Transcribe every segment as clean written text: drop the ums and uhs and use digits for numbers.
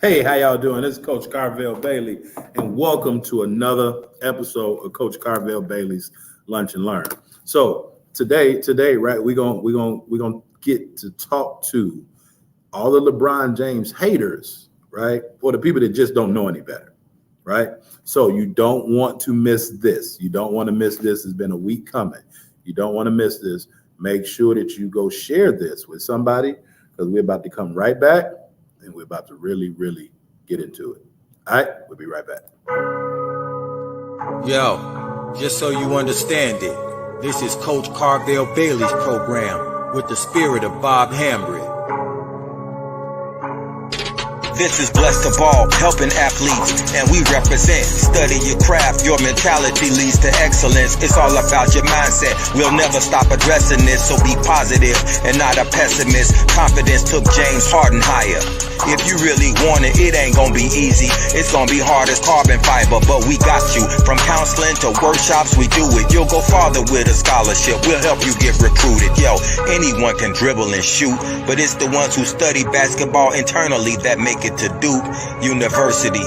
Hey, how y'all doing? This is Coach Carvel Bailey, and welcome to another episode of Coach Carvel Bailey's Lunch and Learn. So today, right, we're gonna get to talk to all the LeBron James haters, right, or the people that just don't know any better, right? So you don't want to miss this. You don't want to miss this. It's been a week coming. You don't want to miss this. Make sure that you go share this with somebody because we're about to come right back. And we're about to really get into it. All right, we'll be right back. Yo, just so you understand it, this is Coach Carvel Bailey's program with the spirit of Bob Hambry. This is Blessed of All, helping athletes, and we represent. Study your craft, your mentality leads to excellence. It's all about your mindset. We'll never stop addressing this, so be positive and not a pessimist. Confidence took James Harden higher. If you really want it, it ain't gonna be easy. It's gonna be hard as carbon fiber, but we got you. From counseling to workshops, we do it. You'll go farther with a scholarship. We'll help you get recruited. Yo, anyone can dribble and shoot, but it's the ones who study basketball internally that make it to Duke University.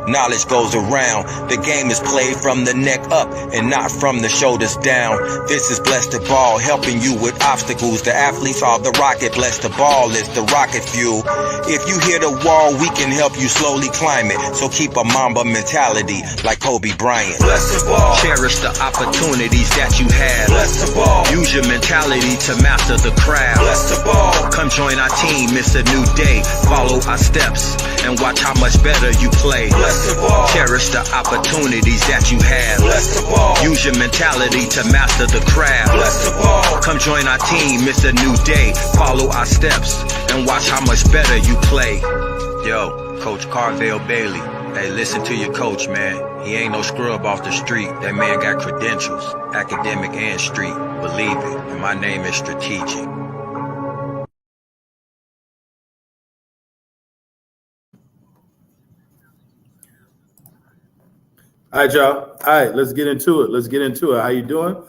Knowledge goes around. The game is played from the neck up and not from the shoulders down. This is Blessed the Ball, helping you with obstacles. The athletes are the rocket. Blessed the Ball is the rocket fuel. If you hit a wall, we can help you slowly climb it. So keep a Mamba mentality like Kobe Bryant. Blessed the Ball. Cherish the opportunities that you have. Blessed the Ball. Use your mentality to master the craft. Blessed the Ball. Come join our team. It's a new day. Follow our steps and watch how much better you play. Bless the ball. Cherish the opportunities that you have. Bless the ball. Use your mentality to master the craft. Bless the ball. Come join our team. It's a new day. Follow our steps and watch how much better you play. Yo, Coach Carvel Bailey. Hey, listen to your coach, man. He ain't no scrub off the street. That man got credentials, academic and street. Believe it. And my name is Strategic. All right, y'all. All right, let's get into it. How you doing?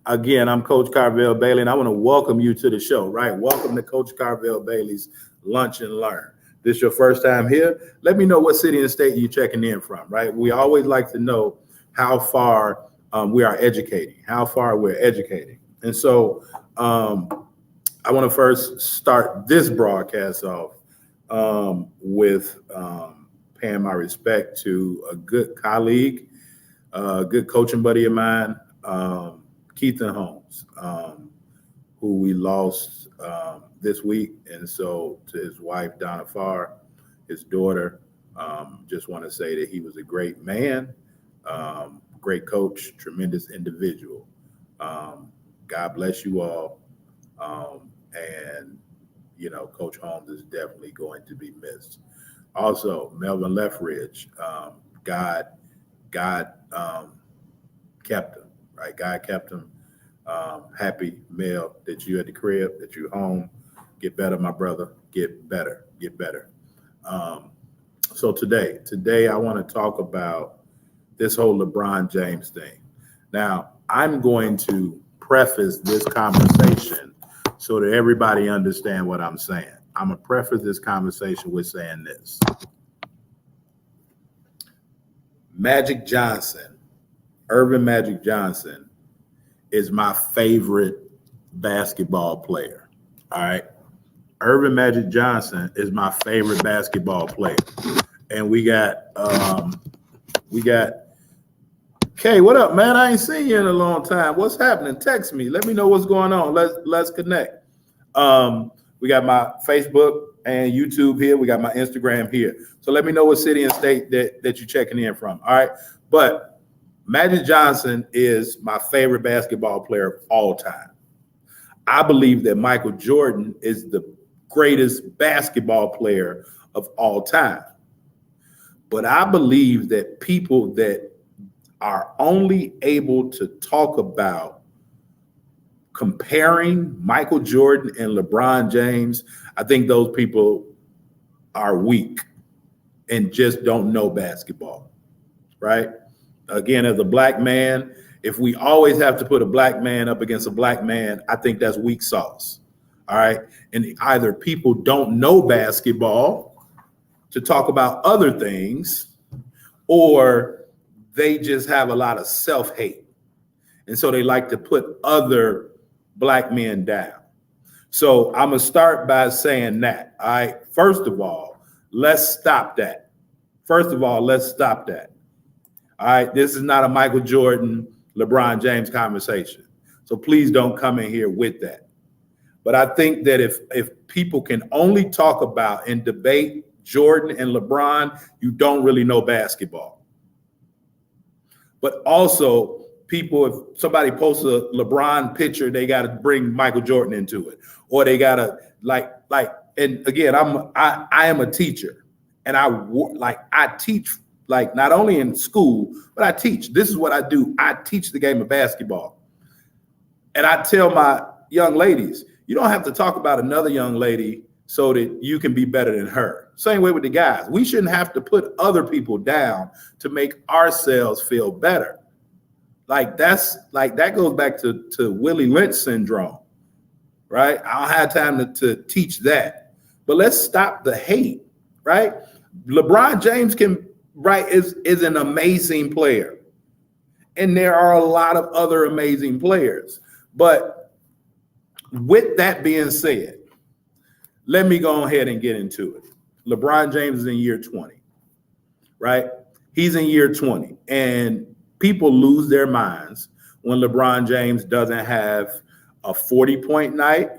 Again, I'm Coach Carvel Bailey, and I want to welcome you to the show, right? Welcome to Coach Carvel Bailey's Lunch and Learn. This is your first time here? Let me know what city and state you're checking in from, right? We always like to know how far we are educating, how far we're educating. And so I want to first start this broadcast off with paying my respect to a good colleague, a good coaching buddy of mine, Keith and Holmes, who we lost this week. And so to his wife, Donna Farr, his daughter, just want to say that he was a great man, great coach, tremendous individual. God bless you all. And, you know, Coach Holmes is definitely going to be missed. Also, Melvin Lethbridge, God kept him, right? God kept him. Happy, Mel, that you at the crib, that you home. Get better, my brother. Get better. So today I want to talk about this whole LeBron James thing. Now, I'm going to preface this conversation so that everybody understand what I'm saying. I'm going to preface this conversation with saying this. Magic Johnson, Earvin Magic Johnson, is my favorite basketball player. All right. Earvin Magic Johnson is my favorite basketball player. And we got Kay, what up, man? I ain't seen you in a long time. What's happening? Text me. Let me know what's going on. Let's connect. We got my Facebook and YouTube here. We got my Instagram here. So let me know what city and state that you're checking in from. All right. But Magic Johnson is my favorite basketball player of all time. I believe that Michael Jordan is the greatest basketball player of all time. But I believe that people that are only able to talk about comparing Michael Jordan and LeBron James, I think those people are weak and just don't know basketball, right? Again, as a black man, if we always have to put a black man up against a black man, I think that's weak sauce, all right? And either people don't know basketball to talk about other things, or they just have a lot of self-hate. And so they like to put other Black men down. So I'm going to start by saying that. All right. First of all, let's stop that. All right. This is not a Michael Jordan, LeBron James conversation. So please don't come in here with that. But I think that if people can only talk about and debate Jordan and LeBron, you don't really know basketball. But also, people, if somebody posts a LeBron picture, they got to bring Michael Jordan into it, or they got to like. And again, I am a teacher, and I teach, like, not only in school, but I teach. This is what I do. I teach the game of basketball, and I tell my young ladies, you don't have to talk about another young lady so that you can be better than her. Same way with the guys. We shouldn't have to put other people down to make ourselves feel better. Like that goes back to Willie Lynch syndrome, right? I don't have time to teach that. But let's stop the hate, right? LeBron James is an amazing player. And there are a lot of other amazing players. But with that being said, let me go ahead and get into it. LeBron James is in year 20, right? He's in year 20. And people lose their minds when LeBron James doesn't have a 40-point night,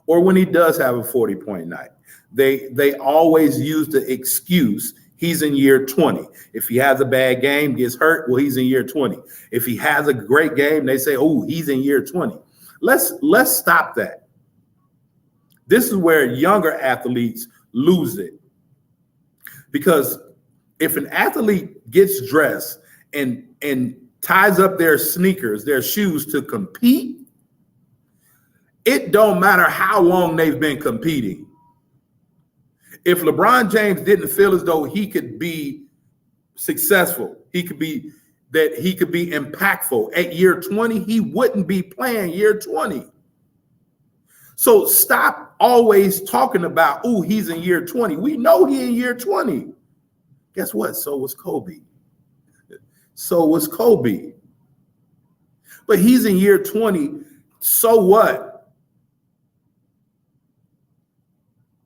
or when he does have a 40-point night. They always use the excuse, he's in year 20. If he has a bad game, gets hurt, well, he's in year 20. If he has a great game, they say, oh, he's in year 20. Let's stop that. This is where younger athletes lose it. Because if an athlete gets dressed and ties up their sneakers, their shoes to compete, it don't matter how long they've been competing. If LeBron James didn't feel as though he could be successful, he could be impactful at year 20, he wouldn't be playing year 20. So stop always talking about, oh, he's in year 20. We know he in year 20. Guess what? So was Kobe. But he's in year 20. So what?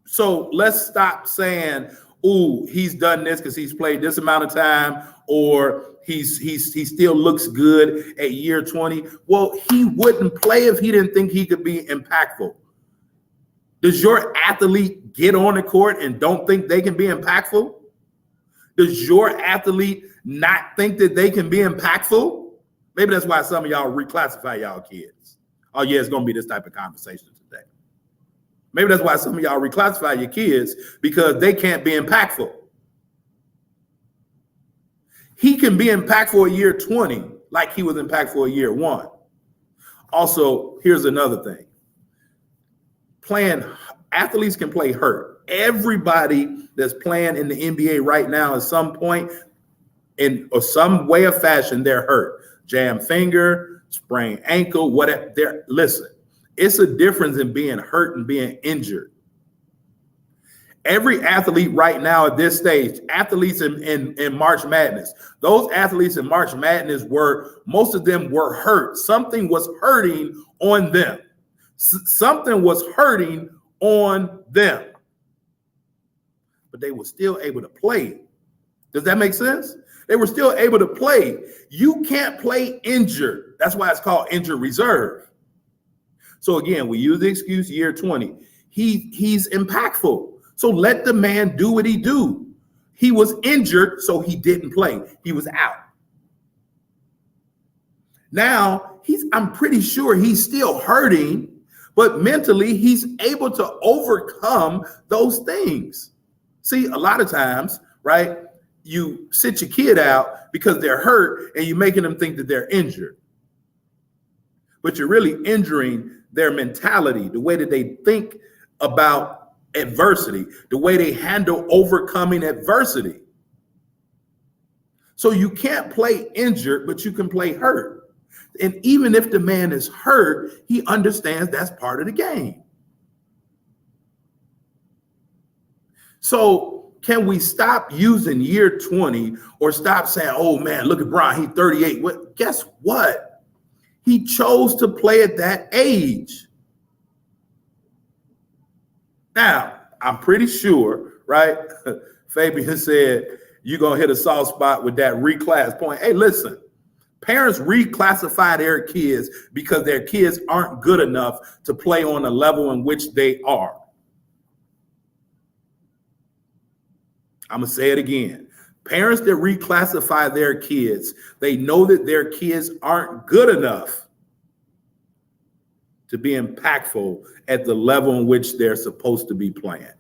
So let's stop saying, oh, he's done this because he's played this amount of time, or he still looks good at year 20. Well, he wouldn't play if he didn't think he could be impactful. Does your athlete get on the court and don't think they can be impactful? Does your athlete not think that they can be impactful? Maybe that's why some of y'all reclassify y'all kids. Oh, yeah, it's going to be this type of conversation today. Maybe that's why some of y'all reclassify your kids, because they can't be impactful. He can be impactful at year 20 like he was impactful at year 1. Also, here's another thing. Athletes can play hurt. Everybody that's playing in the NBA right now at some point or some way of fashion, they're hurt. Jam finger, sprained ankle, whatever. Listen, it's a difference in being hurt and being injured. Every athlete right now at this stage, athletes in March Madness, those athletes in March Madness most of them were hurt. Something was hurting on them. Something was hurting on them, but they were still able to play. Does that make sense? They were still able to play. You can't play injured. That's why it's called injured reserve. So again, we use the excuse year 20. He's impactful. So let the man do what he do. He was injured, so he didn't play. He was out. Now, I'm pretty sure he's still hurting, but mentally he's able to overcome those things. See, a lot of times, right, you sit your kid out because they're hurt and you're making them think that they're injured. But you're really injuring their mentality, the way that they think about adversity, the way they handle overcoming adversity. So you can't play injured, but you can play hurt. And even if the man is hurt, he understands that's part of the game. So can we stop using year 20 or stop saying, oh man, look at Bron, he's 38. What? Guess what? He chose to play at that age. Now, I'm pretty sure, right? Fabian said, you're going to hit a soft spot with that reclass point. Hey, listen, parents reclassify their kids because their kids aren't good enough to play on the level in which they are. I'm going to say it again. Parents that reclassify their kids, they know that their kids aren't good enough to be impactful at the level in which they're supposed to be playing.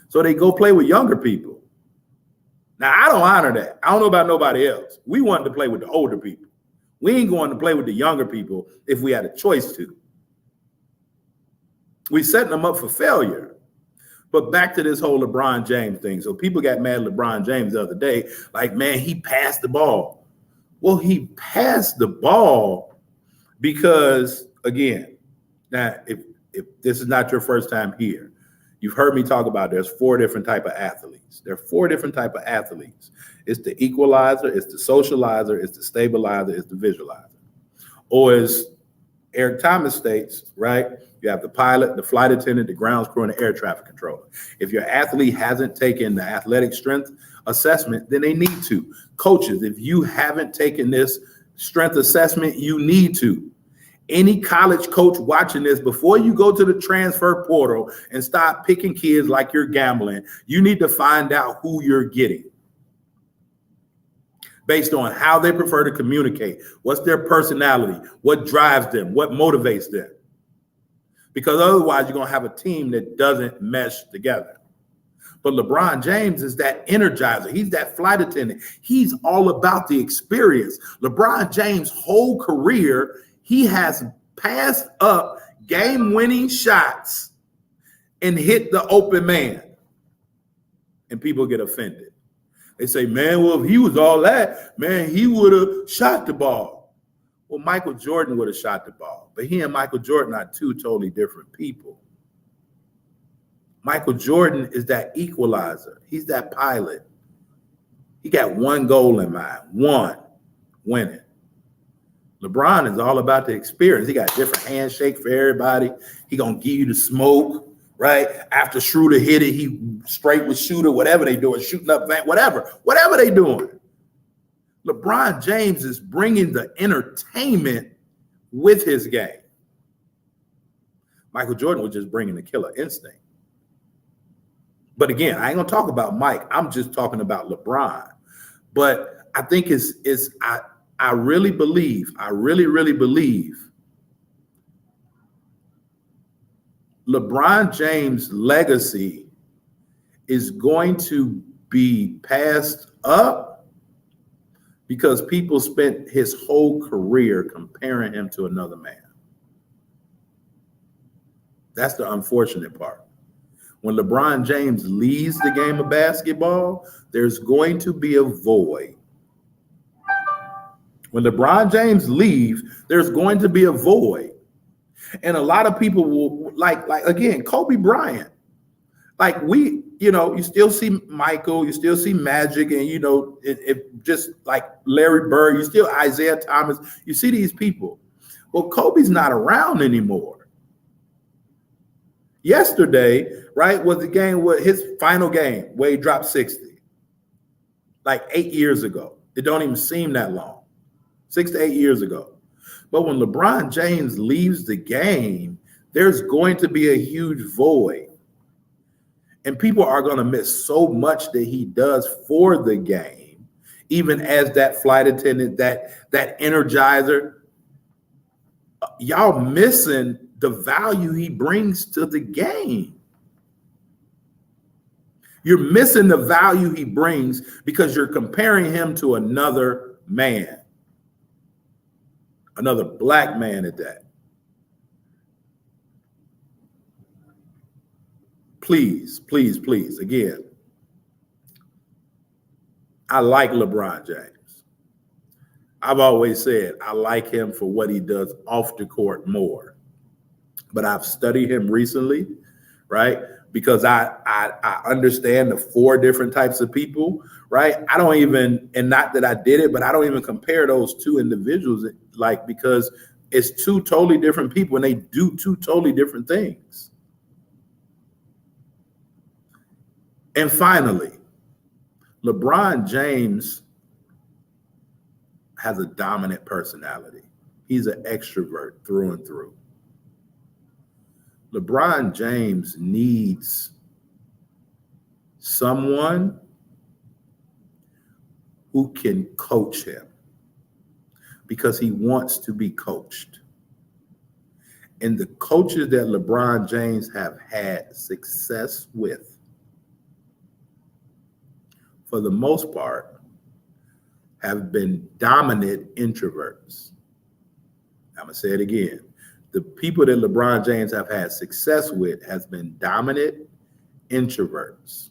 So they go play with younger people. Now, I don't honor that. I don't know about nobody else. We wanted to play with the older people. We ain't going to play with the younger people if we had a choice to. We setting them up for failure. But back to this whole LeBron James thing. So people got mad at LeBron James the other day, like, man, he passed the ball. Well, he passed the ball because, again, now, if this is not your first time here, you've heard me talk about there's 4 different type of athletes. There are 4 different type of athletes. It's the equalizer, it's the socializer, it's the stabilizer, it's the visualizer. Or as Eric Thomas states, right? You have the pilot, the flight attendant, the grounds crew, and the air traffic controller. If your athlete hasn't taken the athletic strength assessment, then they need to. Coaches, if you haven't taken this strength assessment, you need to. Any college coach watching this, before you go to the transfer portal and start picking kids like you're gambling, you need to find out who you're getting based on how they prefer to communicate, what's their personality, what drives them, what motivates them. Because otherwise, you're going to have a team that doesn't mesh together. But LeBron James is that energizer. He's that flight attendant. He's all about the experience. LeBron James' whole career, he has passed up game-winning shots and hit the open man. And people get offended. They say, man, well, if he was all that, man, he would have shot the ball. Well, Michael Jordan would have shot the ball. But he and Michael Jordan are 2 totally different people. Michael Jordan is that equalizer. He's that pilot. He got one goal in mind, one, winning. LeBron is all about the experience. He got different handshake for everybody. He gonna give you the smoke, right? After Schroeder hit it, he straight with Shooter, whatever they doing, shooting up, whatever they doing. LeBron James is bringing the entertainment with his game. Michael Jordan was just bringing the killer instinct. But again, I ain't gonna talk about Mike. I'm just talking about LeBron. But I think I really believe LeBron James' legacy is going to be passed up because people spent his whole career comparing him to another man. That's the unfortunate part. When LeBron James leaves the game of basketball, there's going to be a void. When LeBron James leaves, there's going to be a void. And a lot of people will, like again, Kobe Bryant. Like you still see Michael, you still see Magic, and it just like Larry Bird, you still Isaiah Thomas, you see these people. Well, Kobe's not around anymore. Yesterday, right, was the game, his final game where he dropped 60. Like 8 years ago. It don't even seem that long. 6 to 8 years ago. But when LeBron James leaves the game, there's going to be a huge void. And people are going to miss so much that he does for the game, even as that flight attendant, that energizer. Y'all missing the value he brings to the game. You're missing the value he brings because you're comparing him to another man. Another black man at that. Please, please, please, again, I like LeBron James. I've always said I like him for what he does off the court more. But I've studied him recently, right? Because I understand the 4 different types of people, right? I don't even, and not that I did it, but I don't even compare those 2 individuals, like, because it's 2 totally different people and they do 2 totally different things. And finally, LeBron James has a dominant personality. He's an extrovert through and through. LeBron James needs someone who can coach him because he wants to be coached. And the coaches that LeBron James have had success with, for the most part, have been dominant introverts. I'm going to say it again. The people that LeBron James have had success with has been dominant introverts,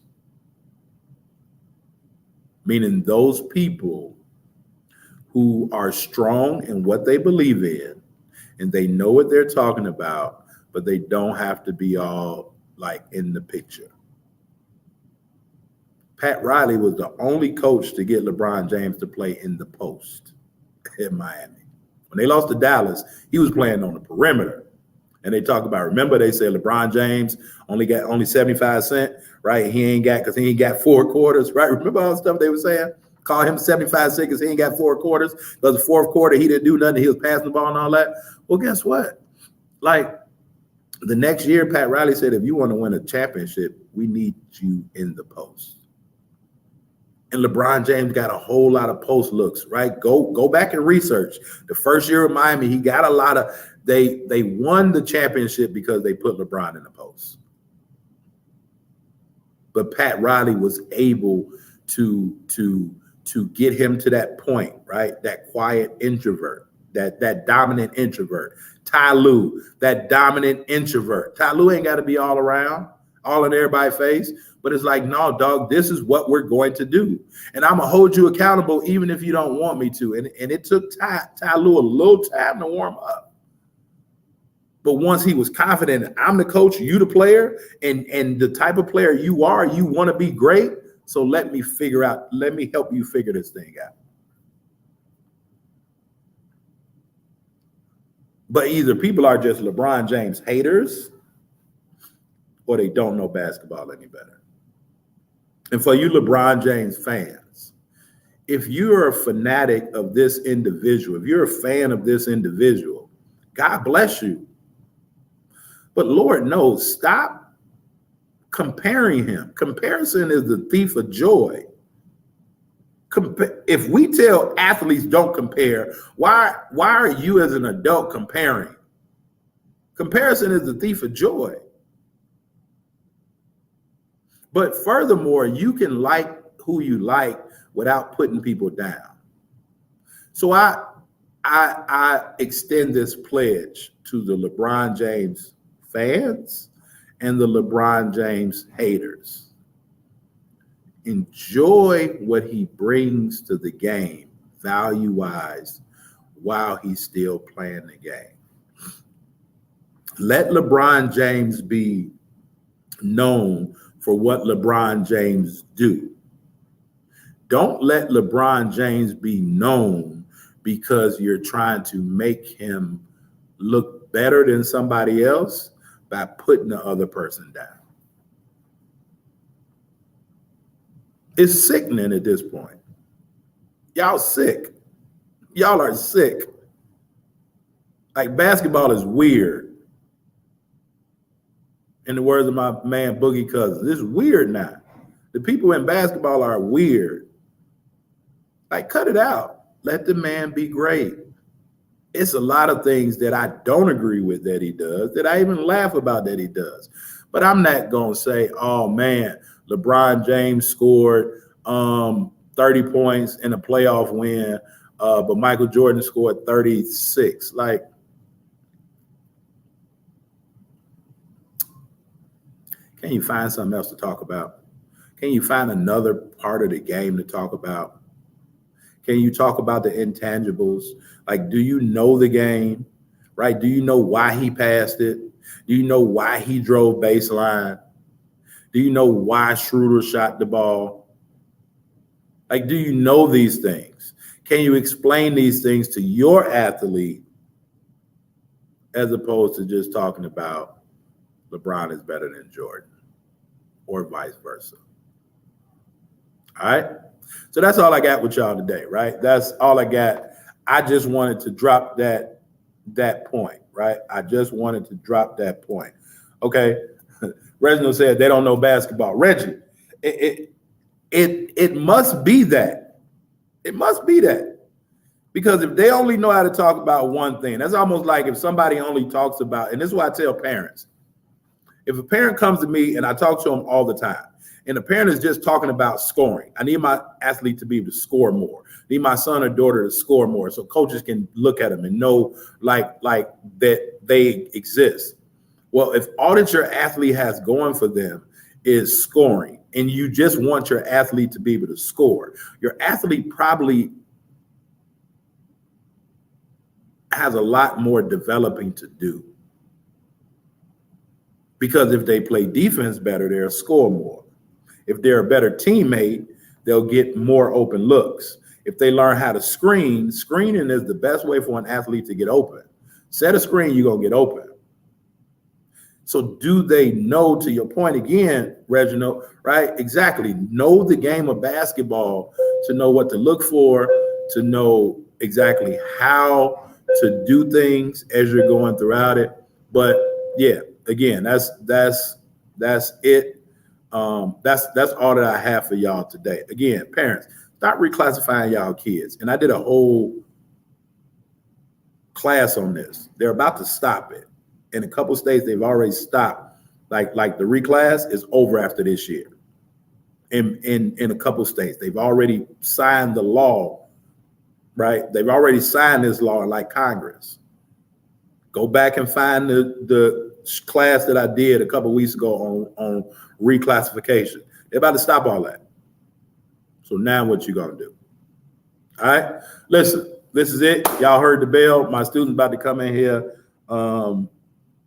meaning those people who are strong in what they believe in and they know what they're talking about, but they don't have to be all like in the picture. Pat Riley was the only coach to get LeBron James to play in the post in Miami. When they lost to Dallas, he was playing on the perimeter. And they talk about, remember, they said LeBron James only 75 cents, right? He ain't got 4 quarters, right? Remember all the stuff they were saying? Call him 75 cents because he ain't got 4 quarters. Because the 4th quarter, he didn't do nothing. He was passing the ball and all that. Well, guess what? Like, the next year, Pat Riley said, if you want to win a championship, we need you in the post. And LeBron James got a whole lot of post looks, right? Go back and research. The first year of Miami, he got a lot of, they won the championship because they put LeBron in the post. But Pat Riley was able to get him to that point, right? That quiet introvert, that dominant introvert. Ty Lue, that dominant introvert. Ty Lue ain't got to be all around, all in everybody's face. But it's like, no, dog, this is what we're going to do. And I'm going to hold you accountable even if you don't want me to. And it took Ty Lue a little time to warm up. But once he was confident, I'm the coach, you the player, and the type of player you are, you want to be great. So let me help you figure this thing out. But either people are just LeBron James haters or they don't know basketball any better. And for you LeBron James fans, if you're a fanatic of this individual, if you're a fan of this individual, God bless you. But Lord knows, stop comparing him. Comparison is the thief of joy. If we tell athletes don't compare, why are you as an adult comparing? Comparison is the thief of joy. But furthermore, you can like who you like without putting people down. So I extend this pledge to the LeBron James fans and the LeBron James haters. Enjoy what he brings to the game, value-wise, while he's still playing the game. Let LeBron James be known for what LeBron James do. Don't let LeBron James be known because you're trying to make him look better than somebody else by putting the other person down. It's sickening at this point. Y'all sick. Y'all are sick. Like, basketball is weird. In the words of my man Boogie Cousins, it's weird now. The people in basketball are weird. Like, cut it out. Let the man be great. It's a lot of things that I don't agree with that he does, that I even laugh about that he does. But I'm not going to say, oh, man, LeBron James scored 30 points in a playoff win, but Michael Jordan scored 36. Like, can you find something else to talk about? Can you find another part of the game to talk about? Can you talk about the intangibles? Like, do you know the game, right? Do you know why he passed it? Do you know why he drove baseline? Do you know why Schroeder shot the ball? Like, do you know these things? Can you explain these things to your athlete as opposed to just talking about LeBron is better than Jordan or vice versa? All right. So that's all I got with y'all today, right? That's all I got. I just wanted to drop that point, right? I just wanted to drop that point. Okay. Reginald said they don't know basketball. Reggie, it must be that. It must be that. Because if they only know how to talk about one thing, that's almost like if somebody only talks about, and this is why I tell parents, if a parent comes to me and I talk to them all the time, and the parent is just talking about scoring, I need my athlete to be able to score more. I need my son or daughter to score more so coaches can look at them and know like that they exist. Well, if all that your athlete has going for them is scoring, and you just want your athlete to be able to score, your athlete probably has a lot more developing to do. Because if they play defense better, they'll score more. If they're a better teammate, they'll get more open looks. If they learn how to screen, screening is the best way for an athlete to get open. Set a screen, you're going to get open. So do they know, to your point again, Reginald, right? Exactly. Know the game of basketball to know what to look for, to know exactly how to do things as you're going throughout it. But yeah, again, that's it. That's all that I have for y'all today. Again, parents, stop reclassifying y'all kids. And I did a whole class on this. They're about to stop it. In a couple states, they've already stopped. Like the reclass is over after this year. In a couple states, they've already signed the law, right? They've already signed this law like Congress. Go back and find the class that I did a couple weeks ago on reclassification. They're about to stop all that. So now what you gonna do? All right, listen, this is it. Y'all heard the bell. My student's about to come in here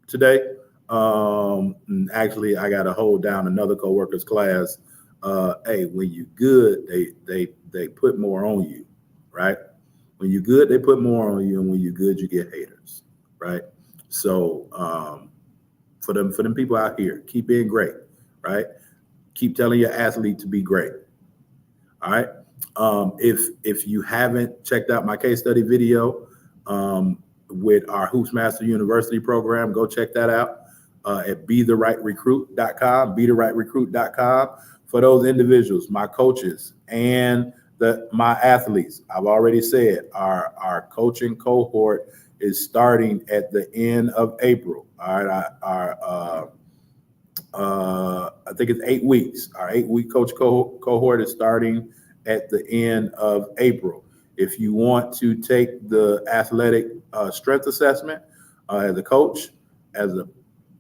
today. And actually, I got to hold down another coworker's class. Hey, when you good, they put more on you, right? When you good, they put more on you, and when you good, you get haters, right? So for them people out here, keep being great, right? Keep telling your athlete to be great. All right. If you haven't checked out my case study video with our Hoops Master University program, go check that out at BeTheRightRecruit.com, BeTheRightRecruit.com. For those individuals, my coaches and my athletes, I've already said our coaching cohort is starting at the end of April. All right, I think it's 8 weeks. Our 8-week coach cohort is starting at the end of April. If you want to take the athletic strength assessment as a coach, as a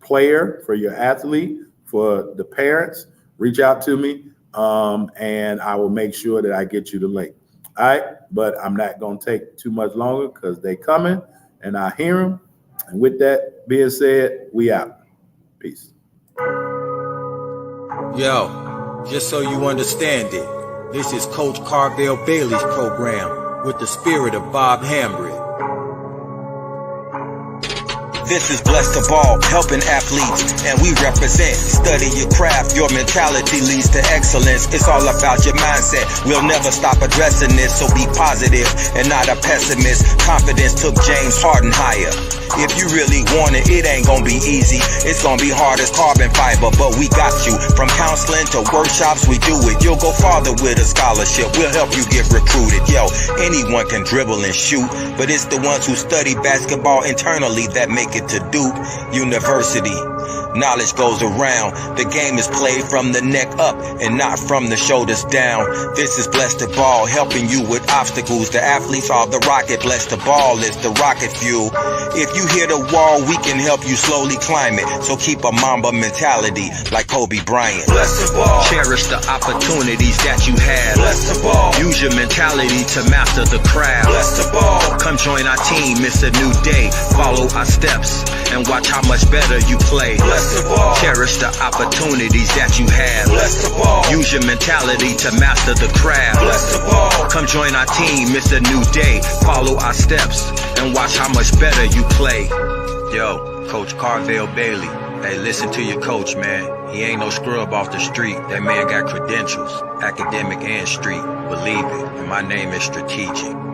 player, for your athlete, for the parents, reach out to me and I will make sure that I get you the link. All right, but I'm not going to take too much longer because they coming and I hear them. And with that being said, we out. Peace. Yo, just so you understand it, this is Coach Carvel Bailey's program with the spirit of Bob Hambry. This is Blessed to Ball, helping athletes, and we represent. Study your craft, your mentality leads to excellence. It's all about your mindset. We'll never stop addressing this, so be positive and not a pessimist. Confidence took James Harden higher. If you really want it, it ain't gonna be easy. It's gonna be hard as carbon fiber, but we got you. From counseling to workshops, we do it. You'll go farther with a scholarship. We'll help you get recruited. Yo, anyone can dribble and shoot, but it's the ones who study basketball internally that make it to Duke University. Knowledge goes around. The game is played from the neck up and not from the shoulders down. This is Blessed to Ball, helping you with obstacles. The athletes are the rocket. Blessed to Ball is the rocket fuel. If you hit a wall, we can help you slowly climb it. So keep a Mamba mentality like Kobe Bryant. Blessed to Ball. Cherish the opportunities that you have. Blessed to Ball. Use your mentality to master the craft. Blessed to Ball. Come join our team. It's a new day. Follow our steps and watch how much better you play. Bless the ball. Cherish the opportunities that you have. Bless the ball. Use your mentality to master the craft. Bless the ball. Come join our team, it's a new day. Follow our steps and watch how much better you play. Yo, Coach Carvel Bailey. Hey, listen to your coach, man. He ain't no scrub off the street. That man got credentials, academic and street. Believe it. And my name is Strategic.